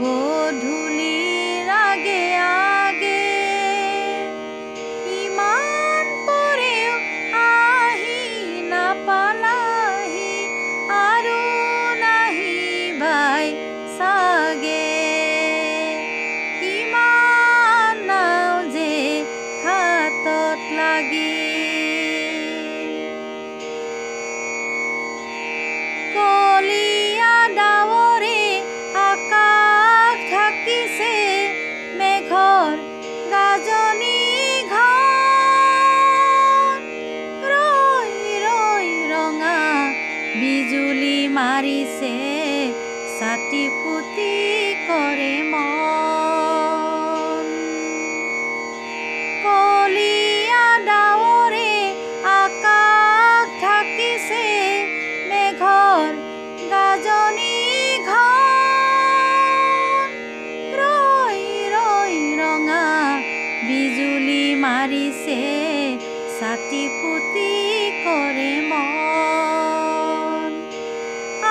গধূলিৰ আগে আগে ইমান পৰেও আহি নাপালাহি আৰু নাহিবাই চাগে কিমান নাও যে হাতত লাগি কলীয়া ডাৱৰে আকাশ ঢাকিছে মেঘৰ গাজনি ঘন ৰৈ ৰৈ ৰঙা বিজুলী মাৰিছে ছাতি ফুটি কৰে মন কলীয়া ডাৱৰে আকাশ ঢাকিছে মেঘৰ গাজনি ঘন ৰৈ ৰৈ ৰঙা বিজুলী মাৰিছে ছাতি ফুটি কৰে মন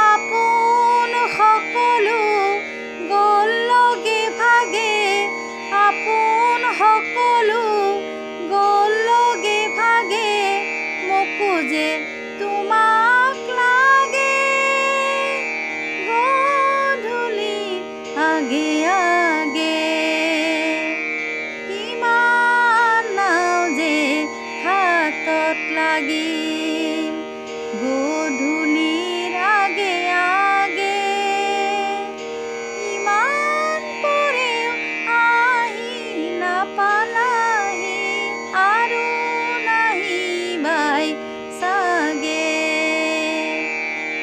আপোন সকলো গ'ল লগে ভাগে আপোন সকলো গ'ল লগে ভাগে মোকো যে তোমাক লাগে গধূলি আগে আগে কিমান নাও যে হাতত লাগিল গধূলিৰ আগে আগে ইমান পৰেও আহি নাপালাহি আৰু নাহিবাই চাগে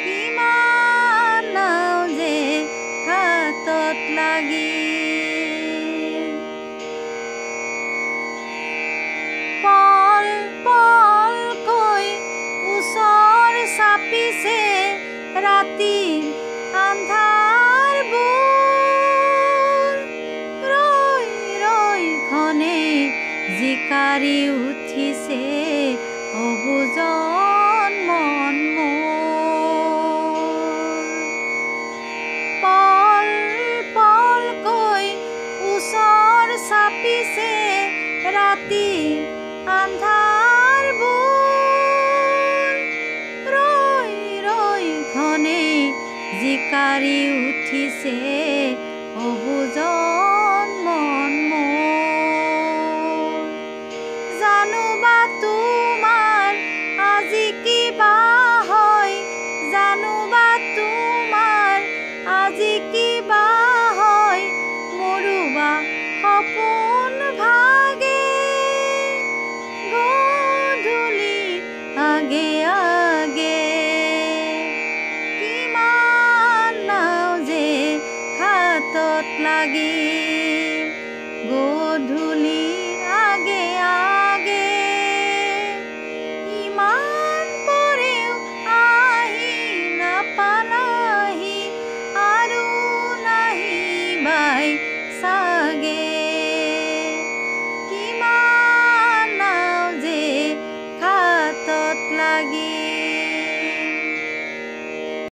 কিমান নাও যে হাতত লাগিল পল পলকৈ ওচৰ চাপিছে ৰাতিৰ আন্ধাৰবোৰ ৰৈ ৰৈ ঘনে জিকাৰি উঠিছে অবুজন মন মোৰ পল পলকৈ ওচৰ চাপিছে ৰাতিৰ আন্ধাৰবোৰ ৰৈ ৰৈ ঘনে জিকাৰি উঠিছে অবুজন মন মোৰ জানো বা তোমাৰ আজি কিবা হয় জানো বা তোমাৰ আজি কিবা হয় মোৰো বা সপোন ভাগে গধূলি আগে আগে কিমান নাও যে হাতত লাগিল গধূলিৰ আগে আগে ইমান পৰেও আহি নাপালাহি আৰু নাহিবাই চাগে কিমান নাও যে হাতত লাগি